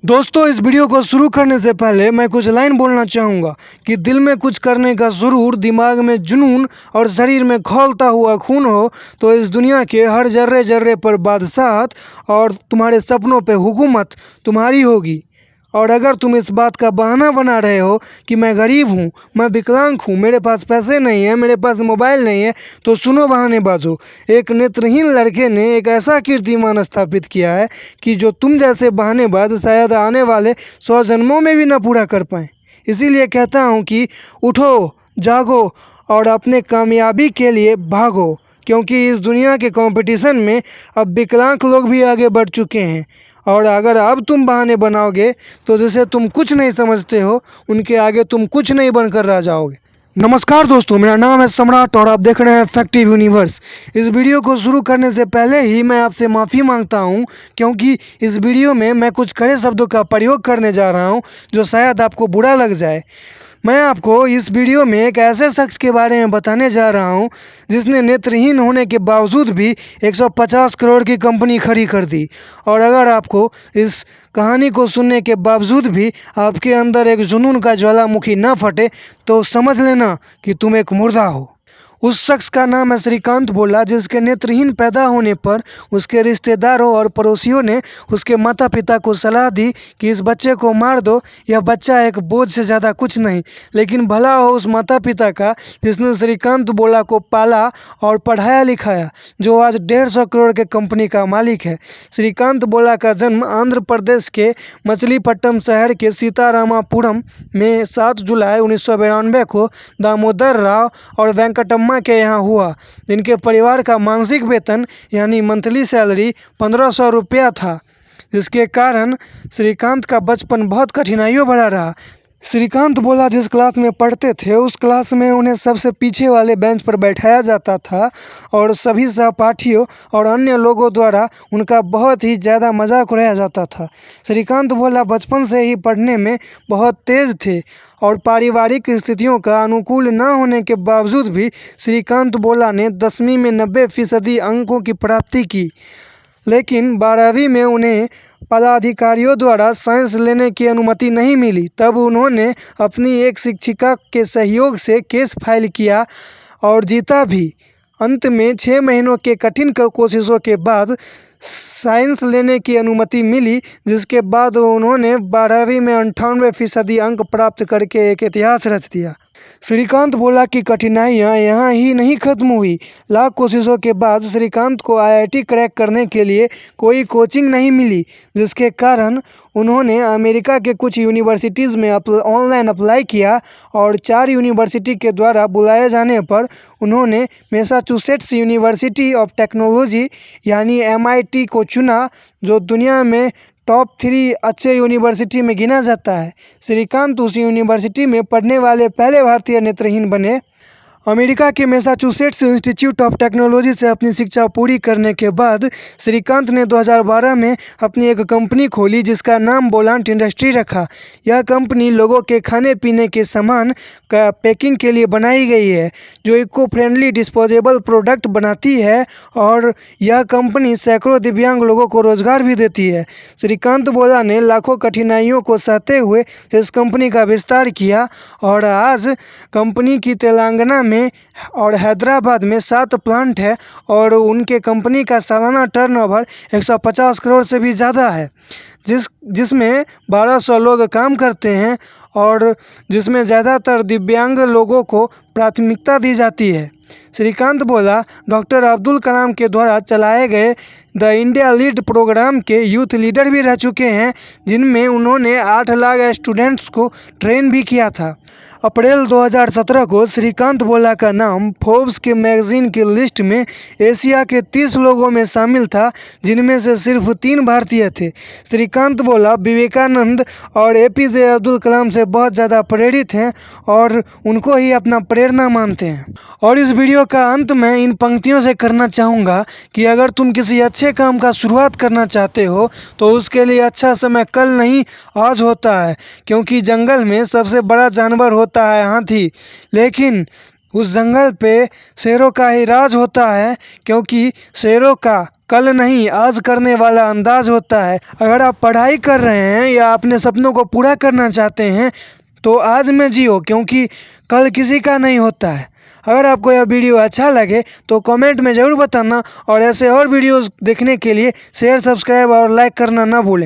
दोस्तों, इस वीडियो को शुरू करने से पहले मैं कुछ लाइन बोलना चाहूँगा कि दिल में कुछ करने का सुरूर, दिमाग में जुनून और शरीर में खौलता हुआ खून हो तो इस दुनिया के हर जर्रे जर्रे पर बादशाहत और तुम्हारे सपनों पे हुकूमत तुम्हारी होगी। और अगर तुम इस बात का बहाना बना रहे हो कि मैं गरीब हूँ, मैं विकलांग हूँ, मेरे पास पैसे नहीं है, मेरे पास मोबाइल नहीं है, तो सुनो बहानेबाजों, एक नेत्रहीन लड़के ने एक ऐसा कीर्तिमान स्थापित किया है कि जो तुम जैसे बहानेबाज शायद आने वाले 100 जन्मों में भी न पूरा कर पाएं। इसीलिए कहता हूँ कि उठो, जागो और अपने कामयाबी के लिए भागो, क्योंकि इस दुनिया के कंपटीशन में अब विकलांग लोग भी आगे बढ़ चुके हैं। और अगर अब तुम बहाने बनाओगे तो जैसे तुम कुछ नहीं समझते हो, उनके आगे तुम कुछ नहीं बनकर रह जाओगे। नमस्कार दोस्तों, मेरा नाम है सम्राट और आप देख रहे हैं फैक्टिव यूनिवर्स। इस वीडियो को शुरू करने से पहले ही मैं आपसे माफ़ी मांगता हूं, क्योंकि इस वीडियो में मैं कुछ कड़े शब्दों का प्रयोग करने जा रहा हूं जो शायद आपको बुरा लग जाए। मैं आपको इस वीडियो में एक ऐसे शख्स के बारे में बताने जा रहा हूं जिसने नेत्रहीन होने के बावजूद भी 150 करोड़ की कंपनी खड़ी कर दी। और अगर आपको इस कहानी को सुनने के बावजूद भी आपके अंदर एक जुनून का ज्वालामुखी न फटे तो समझ लेना कि तुम एक मुर्दा हो। उस शख्स का नाम है श्रीकांत बोला, जिसके नेत्रहीन पैदा होने पर उसके रिश्तेदारों और पड़ोसियों ने उसके माता पिता को सलाह दी कि इस बच्चे को मार दो, यह बच्चा एक बोझ से ज़्यादा कुछ नहीं। लेकिन भला हो उस माता पिता का जिसने श्रीकांत बोला को पाला और पढ़ाया लिखाया, जो आज 150 करोड़ के कंपनी का मालिक है। श्रीकांत बोला का जन्म आंध्र प्रदेश के मछलीपट्टनम शहर के सीतारामापुरम में 7 जुलाई 1992 को दामोदर राव और वेंकटम्मा के यहाँ हुआ, जिनके परिवार का मासिक वेतन यानी मंथली सैलरी 1500 रुपया था, जिसके कारण श्रीकांत का बचपन बहुत कठिनाइयों भरा रहा। श्रीकांत बोला जिस क्लास में पढ़ते थे उस क्लास में उन्हें सबसे पीछे वाले बेंच पर बैठाया जाता था और सभी सहपाठियों और अन्य लोगों द्वारा उनका बहुत ही ज़्यादा मजाक उड़ाया जाता था। श्रीकांत बोला बचपन से ही पढ़ने में बहुत तेज थे और पारिवारिक स्थितियों का अनुकूल न होने के बावजूद भी श्रीकांत बोला ने 10वीं में 90% अंकों की प्राप्ति की। लेकिन 12वीं में उन्हें पदाधिकारियों द्वारा साइंस लेने की अनुमति नहीं मिली। तब उन्होंने अपनी एक शिक्षिका के सहयोग से केस फाइल किया और जीता भी। अंत में 6 महीनों के कठिन कोशिशों के बाद साइंस लेने की अनुमति मिली, जिसके बाद उन्होंने 12वीं में 98% अंक प्राप्त करके एक इतिहास रच दिया। श्रीकांत बोला कि कठिनाइयाँ यहाँ ही नहीं खत्म हुई। लाख कोशिशों के बाद श्रीकांत को IIT क्रैक करने के लिए कोई कोचिंग नहीं मिली, जिसके कारण उन्होंने अमेरिका के कुछ यूनिवर्सिटीज़ में ऑनलाइन अप्लाई किया और 4 यूनिवर्सिटी के द्वारा बुलाए जाने पर उन्होंने मैसाचुसेट्स यूनिवर्सिटी ऑफ टेक्नोलॉजी यानी MIT को चुना, जो दुनिया में टॉप 3 अच्छे यूनिवर्सिटी में गिना जाता है। श्रीकांत उस यूनिवर्सिटी में पढ़ने वाले पहले भारतीय नेत्रहीन बने। अमेरिका के मैसाचुसेट्स इंस्टीट्यूट ऑफ टेक्नोलॉजी से अपनी शिक्षा पूरी करने के बाद श्रीकांत ने 2012 में अपनी एक कंपनी खोली जिसका नाम बोलांट इंडस्ट्री रखा। यह कंपनी लोगों के खाने पीने के सामान का पैकिंग के लिए बनाई गई है, जो इको फ्रेंडली डिस्पोजेबल प्रोडक्ट बनाती है और यह कंपनी सैकड़ों दिव्यांग लोगों को रोजगार भी देती है। श्रीकांत बोला ने लाखों कठिनाइयों को सहते हुए इस कंपनी का विस्तार किया और आज कंपनी की तेलंगाना में और हैदराबाद में 7 प्लांट है और उनके कंपनी का सालाना टर्नओवर 150 करोड़ से भी ज़्यादा है, जिसमें 1200 लोग काम करते हैं और जिसमें ज़्यादातर दिव्यांग लोगों को प्राथमिकता दी जाती है। श्रीकांत बोला डॉक्टर अब्दुल कलाम के द्वारा चलाए गए द इंडिया लीड प्रोग्राम के यूथ लीडर भी रह चुके हैं, जिनमें उन्होंने 8 लाख स्टूडेंट्स को ट्रेन भी किया था। अप्रैल 2017 को श्रीकांत बोला का नाम फोर्ब्स के मैगजीन की लिस्ट में एशिया के 30 लोगों में शामिल था, जिनमें से सिर्फ 3 भारतीय थे। श्रीकांत बोला विवेकानंद और APJ अब्दुल कलाम से बहुत ज़्यादा प्रेरित हैं और उनको ही अपना प्रेरणा मानते हैं। और इस वीडियो का अंत में इन पंक्तियों से करना चाहूँगा कि अगर तुम किसी अच्छे काम का शुरुआत करना चाहते हो तो उसके लिए अच्छा समय कल नहीं आज होता है, क्योंकि जंगल में सबसे बड़ा जानवर होता है हाथी, लेकिन उस जंगल पे शेरों का ही राज होता है, क्योंकि शेरों का कल नहीं आज करने वाला अंदाज होता है। अगर आप पढ़ाई कर रहे हैं या अपने सपनों को पूरा करना चाहते हैं तो आज में जियो, क्योंकि कल किसी का नहीं होता है। अगर आपको यह वीडियो अच्छा लगे तो कमेंट में ज़रूर बताना और ऐसे और वीडियोस देखने के लिए शेयर, सब्सक्राइब और लाइक करना ना भूलें।